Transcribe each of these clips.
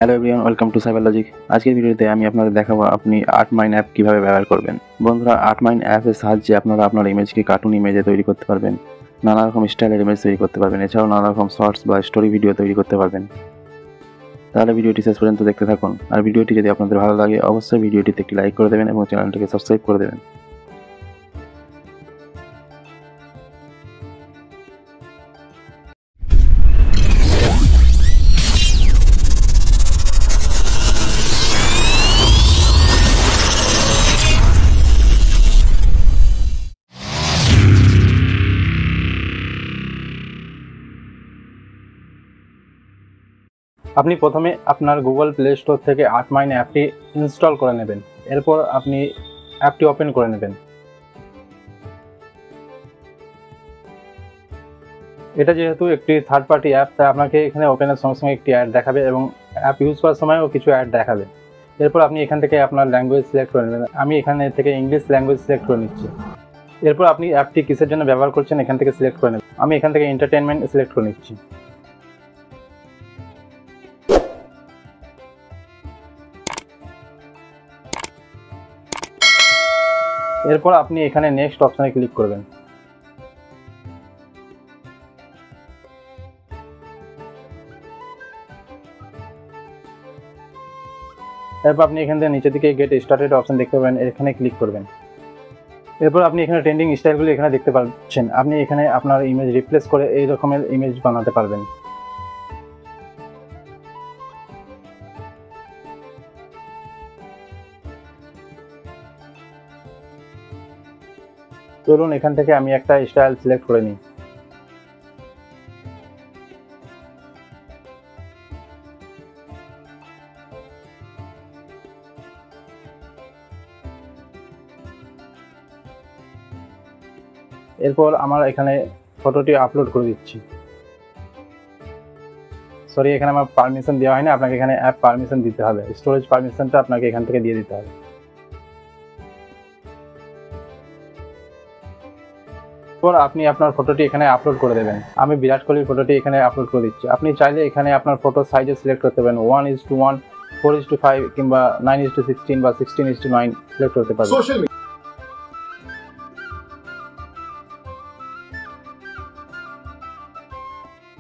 Hello everyone, welcome to cyber logic. আজকের ভিডিওতে আমি আপনাদের দেখাবো আপনি আর্টমাইন্ড অ্যাপ কীভাবে ব্যবহার করবেন। বন্ধুরা, আর্টমাইন্ড অ্যাপের সাহায্যে আপনারা আপনার ইমেজকে কার্টুন ইমেজে তৈরি করতে পারবেন, নানা রকম স্টাইলের ইমেজ তৈরি করতে পারবেন, এছাড়াও নানা রকম শর্টস বা স্টোরি ভিডিও তৈরি করতে পারবেন। তাহলে ভিডিওটি শেষ পর্যন্ত দেখতে থাকুন। আর ভিডিওটি যদি আপনাদের ভালো লাগে অবশ্যই ভিডিওটিতে একটি লাইক করে দেবেন এবং চ্যানেলটিকে সাবস্ক্রাইব করে দেবেন। আপনি প্রথমে আপনার গুগল প্লে স্টোর থেকে আর্টমাইন্ড অ্যাপটি ইনস্টল করে নেবেন। এরপর আপনি অ্যাপটি ওপেন করে নেবেন। এটা যেহেতু একটি থার্ড পার্টি অ্যাপ, তাই আপনাকে এখানে ওপেনের সঙ্গে সঙ্গে একটি অ্যাড দেখাবে এবং অ্যাপ ইউজ করার সময়ও কিছু অ্যাড দেখাবে। এরপর আপনি এখান থেকে আপনার ল্যাঙ্গুয়েজ সিলেক্ট করে নেবেন। আমি এখানে থেকে ইংলিশ ল্যাঙ্গুয়েজ সিলেক্ট করে নিচ্ছি। এরপর আপনি অ্যাপটি কিসের জন্য ব্যবহার করছেন এখান থেকে সিলেক্ট করে নেবেন। আমি এখান থেকে এন্টারটেনমেন্ট সিলেক্ট করে নিচ্ছি। এরপর আপনি এখানে নেক্সট অপশানে ক্লিক করবেন। এরপর আপনি এখান থেকে নিচের দিকে গেট স্টার্টেড অপশন দেখতে পাবেন, এখানে ক্লিক করবেন। এরপর আপনি এখানে ট্রেন্ডিং স্টাইলগুলো এখানে দেখতে পাচ্ছেন। আপনি এখানে আপনার ইমেজ রিপ্লেস করে এই রকমের ইমেজ বানাতে পারবেন। চলুন এখান থেকে আমি একটা স্টাইল সিলেক্ট করে নিই। এরপর আমার এখানে ফটোটি আপলোড করে দিচ্ছি। সরি, এখানে আমার পারমিশন দেওয়া হয়নি, আপনাকে এখানে অ্যাপ পারমিশন দিতে হবে। স্টোরেজ পারমিশনটা আপনাকে এখান থেকে দিয়ে দিতে হবে। এরপর আপনি আপনার ফটোটি এখানে আপলোড করে দেবেন। আমি বিরাট কোহলির ফটোটি এখানে আপলোড করে দিচ্ছি। আপনি চাইলে এখানে আপনার ফটো সাইজে সিলেক্ট করতে পারেন, 1:1, 4:5 কিংবা 9:16 বা 16:9 সিলেক্ট করতে পারবেন।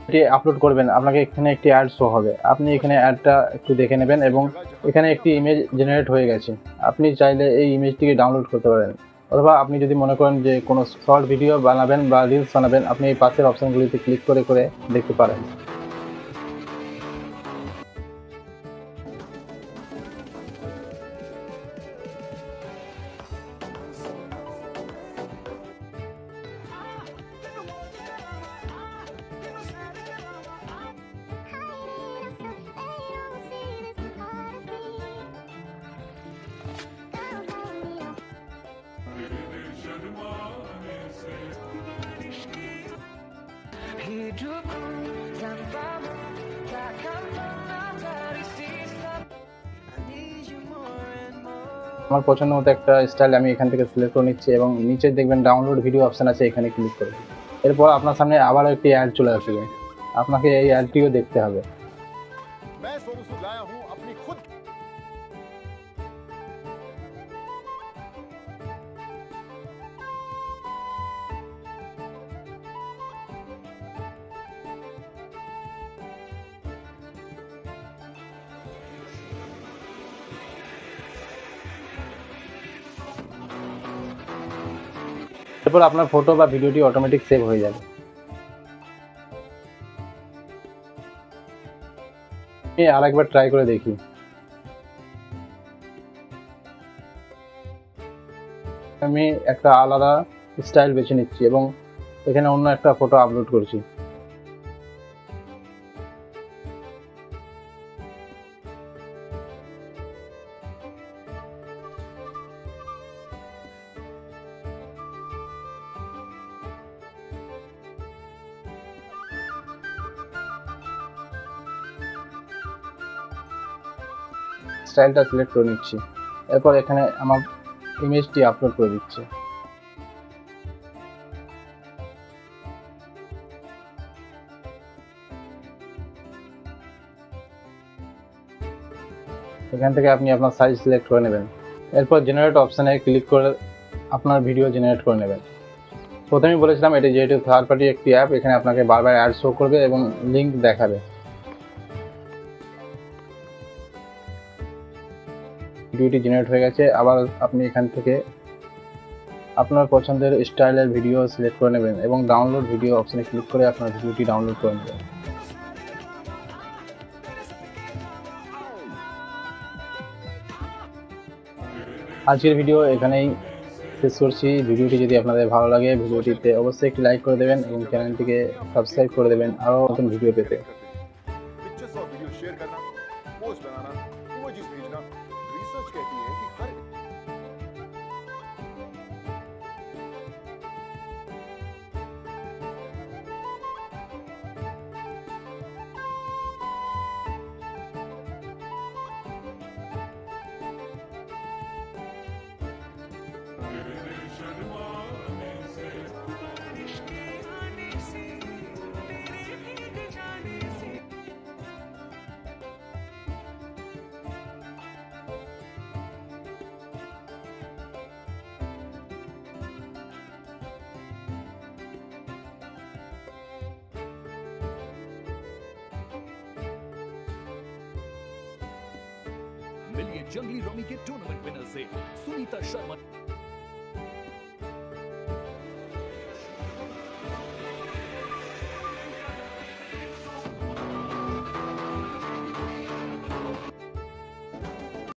এটি আপলোড করবেন, আপনাকে এখানে একটি অ্যাড শো হবে। আপনি এখানে অ্যাডটা একটু দেখে নেবেন এবং এখানে একটি ইমেজ জেনারেট হয়ে গেছে। আপনি চাইলে এই ইমেজটিকে ডাউনলোড করতে পারেন, অথবা আপনি যদি মনে করেন যে কোনো শর্ট ভিডিও বানাবেন বা রিলস বানাবেন, আপনি এই পাশের অপশানগুলিতে ক্লিক করে করে দেখতে পারেন। Hidupku tanpamu takkan pernah tersisa. I need you more and more. আমার পছন্দ মতো একটা স্টাইল আমি এখান থেকে সিলেক্ট করে নিচ্ছি এবং নিচে দেখবেন ডাউনলোড ভিডিও অপশান আছে, এখানে ক্লিক করবেন। এরপর আপনার সামনে আবারও একটি অ্যাড চলে আসবে, আপনাকে এই অ্যাডটিও দেখতে হবে। এরপর আপনার ফটো বা ভিডিওটি অটোমেটিক সেভ হয়ে যাবে। আমি আরেকবার ট্রাই করে দেখি। আমি একটা আলাদা স্টাইল বেছে নিচ্ছি এবং এখানে অন্য একটা ফটো আপলোড করছি। স্টাইলটা সিলেক্ট করে নিচ্ছি। এরপর এখানে আমার ইমেজটি আপলোড করে দিচ্ছি। এখান থেকে আপনি আপনার সাইজ সিলেক্ট করে নেবেন। এরপর জেনারেট অপশানে ক্লিক করে আপনার ভিডিও জেনারেট করে নেবেন। প্রথমেই বলেছিলাম এটি যেহেতু থার্ড পার্টি একটি অ্যাপ, এখানে আপনাকে বারবার অ্যাড শো করবে এবং লিঙ্ক দেখাবে। ভিডিওটি জেনারেট হয়ে গেছে। আবার আপনি এখান থেকে আপনার পছন্দের স্টাইলের ভিডিও সিলেক্ট করে নেবেন এবং ডাউনলোড ভিডিও অপশানে ক্লিক করে আপনার ভিডিওটি ডাউনলোড করে নেবেন। আজকের ভিডিও এখানেই শেষ করছি। ভিডিওটি যদি আপনাদের ভালো লাগে ভিডিওটিতে অবশ্যই একটি লাইক করে দেবেন এবং চ্যানেলটিকে সাবস্ক্রাইব করে দেবেন আরও নতুন ভিডিও পেতে। पिक्चर्स और वीडियो शेयर करना, पोस्ट बनाना, इमोजीज भेजना, रिसर्च कहती है कि हर मिलिए जंगली रॉमी के टूर्नामेंट विनर से सुनीता शर्मा।